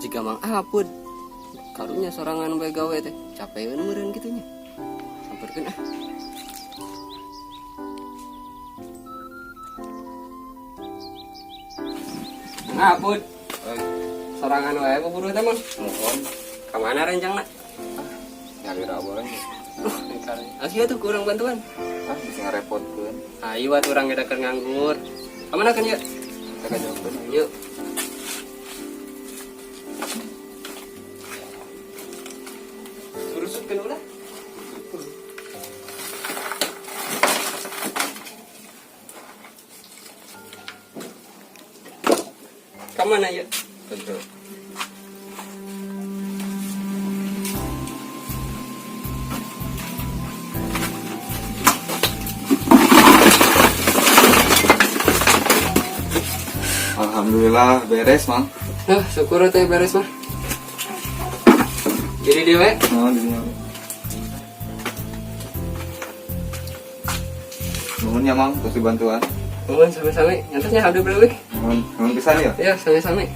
jika mang apud karunya sorangan bae gawe teh capeun meureun gitunya. Samperkeun ah. Mang apud. Sorangan wae buburu teh mang. Mohon, Ka mana rencangna? nyari rawa nya. Asih atuh kurang bantuan. Bisa ngarepotkeun. Ayo atuh urang gedakeun nganggur. Ka mana kan ya? Kita kajaukeun. Yuk. Uruskeun ulah. Ka mana ya? Betul. Alhamdulillah beres, Mang. Nah, syukur teh beres mah. Jadi dewe. Oh, di sini. Nuhun ya, Mang, kasih bantuan. Mohon same-same. Nyantosnya hadir berapa? Nuhun pisan ya. Ya, same-same.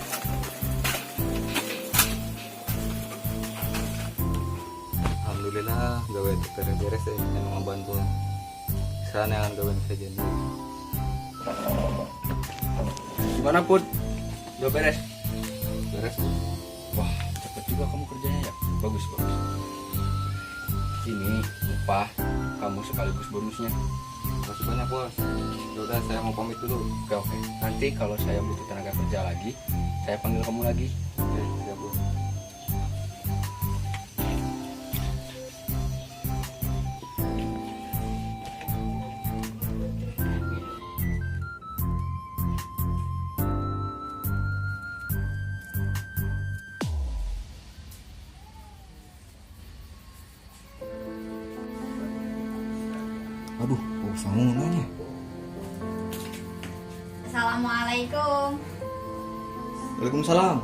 Alhamdulillah gawe beres ya, emang bantuan. Sana yang gawe saja nih. Gimana Put? Udah beres? Beres. Wah, cepet juga kamu kerjanya ya. Bagus, bagus. Ini upah kamu sekaligus bonusnya. Masih banyak, Bos. Ya udah, saya mau pamit dulu. Oke, oke. Nanti kalau saya butuh tenaga kerja lagi, saya panggil kamu lagi. Oke, ya, Bos. Aduh, bangunannya. Assalamualaikum. Waalaikumsalam.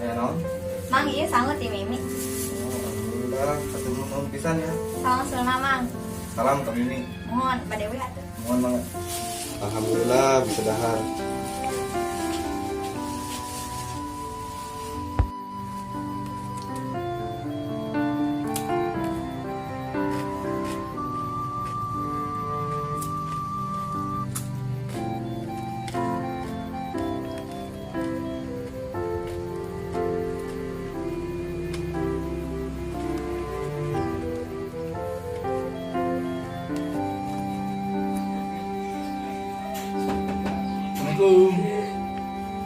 Non. Mang iya sangut di Mimi. Alhamdulillah, ketemu non pisan ya. Salam sunah Mang. Salam Kak Mimi. Mohon Mbak Dewi atuh. Mohon banget. Alhamdulillah bisa dahar.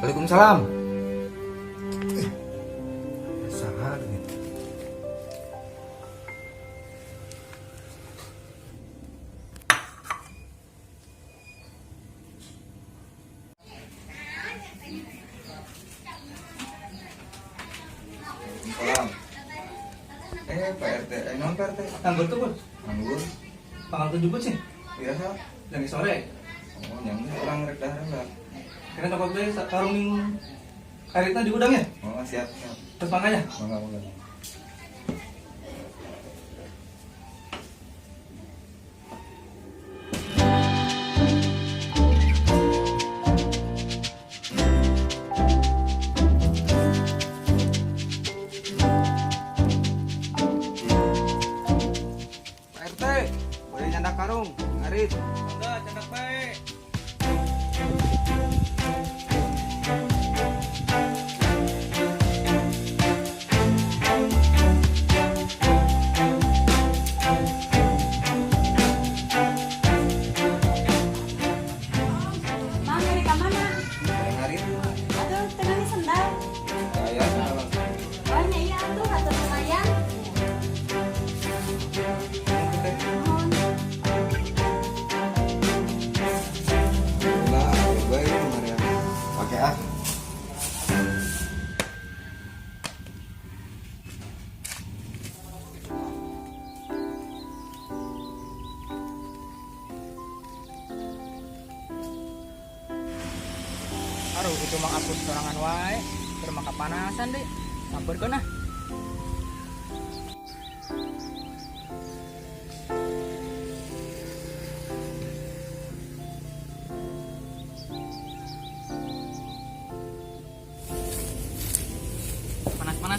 Waalaikumsalam. Salah ini. Salam. Pak RT, non Pak RT. Nganggur tuh, Put. Nganggur. Tanggal 17 sih. Biasa. Lagi sore. Oh, yang orang rek dahar lah. Kira dapat beli karung ning karetna di gudang ya? Oh, siap, siap. Terus makanya. Mangga. Pak RT, boleh nyandak karung, ngarit. Enggak, candak baik. Mang dari ka mana? Boleh ngarit. Atuh tengah ni sendal. Saya salah. Banyak iya atuh atuh lumayan. Mohon. Alhamdulillah, baik kemarin. Pakai ah. Aduh, itu mang apus sorangan wae. Keur mah kapanasan deh. Sampeurkeun ah.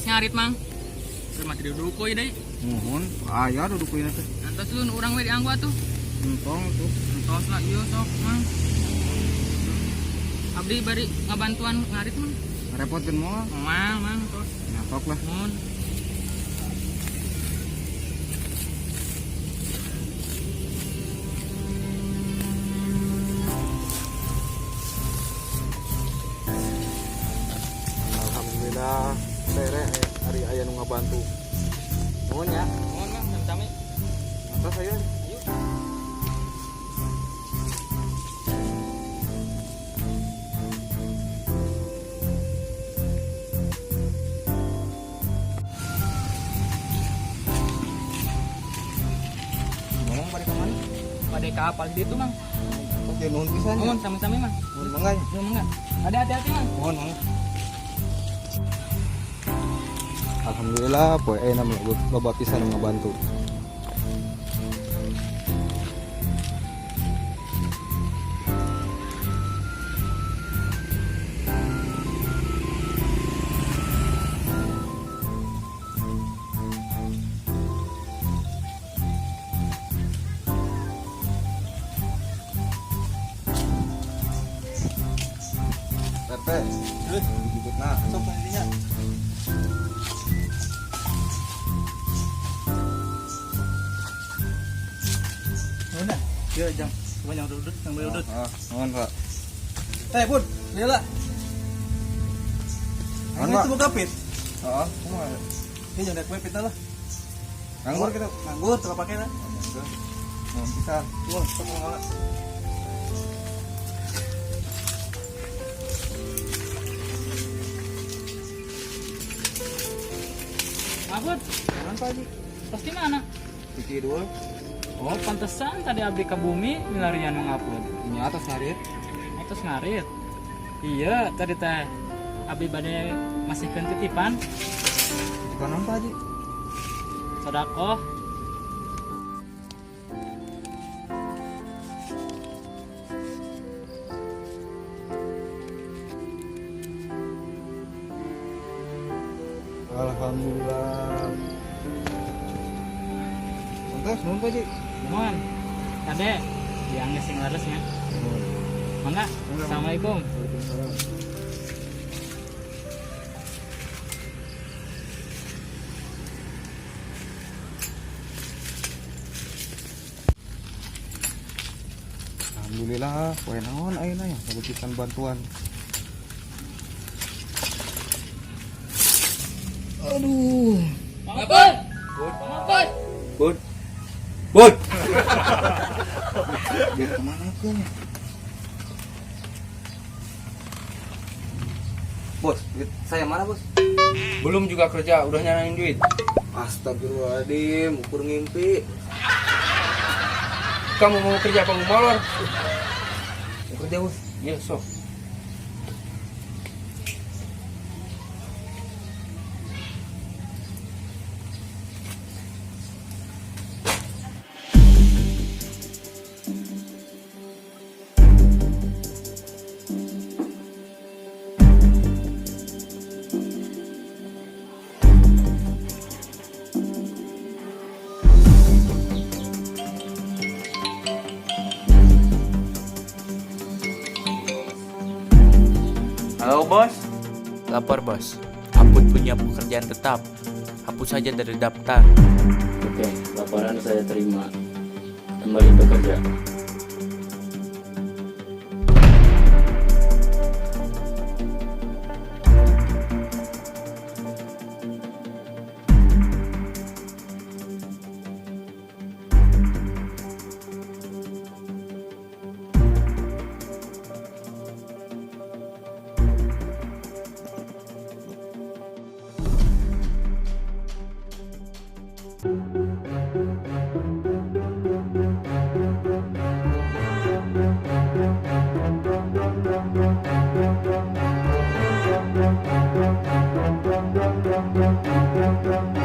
ngarit mang. Keur mah tidak dudukoi deui. Mohon, aya duduk kuina teh. Nantasun urang we dianggo atuh. Entong tuh. Entos lah ieu sok mang. Abdi bari ngabantuan ngarit mang. Repotkeun moal. Mang tos. Nyatok lah. Mun. Alhamdulillah, sere hari aya nu ngabantu. Mohon ya. Mun mang sami-sami. Atas aya. Ayo. Ngomong pada ka mana? Pada kapal di itu mang. Oke, nuhun pisan. Mun sami-sami mang. Nuhun mangga. Mun enggak. Ada hati-hati mang. Mohon mangga. Alhamdulillah, poe aya na loba pisan nu ngabantu. Tete, dijemputna. Sok nantinya. Udah. Yo jam. Banyak duduk, yang boleh duduk. Mohon, Pak. Teh, Bun. Lila. Mohon, Ini Pak. tuh buka pit. Heeh, kumaha? Ini jangan kue pita lah. Nganggur kita. Nganggur, terus pakai lah. Nuhun pisan. Wah, sok ngomong. Abud, Jangan Pak Haji. pasti mana? Cuci dulu. Oh, pantesan tadi abdi ke bumi milarian ngapun. Ini atas ngarit. Terus ngarit. Iya, tadi teh abdi bade masih titipan Kanan Pak Haji. sedekah. Alhamdulillah. Santai, nuhun Pak Haji. Mohon. Tade, yang ngising laresnya. Mangga. Assalamualaikum. Alhamdulillah, poe naon ayeuna ya, sabutusan bantuan. Aduh. Mangapun. Mangapun. Bud. Bud. Biar kemana ke? Bos, duit saya mana bos? Belum juga kerja, udah nyaranin duit. Astagfirullahaladzim, ukur ngimpi. Kamu mau kerja apa mau molor? Mau kerja bos? Ya, sok. Halo bos. Lapor bos. Apun punya pekerjaan tetap. Hapus saja dari daftar. Oke, laporan saya terima. Kembali bekerja. Thank you.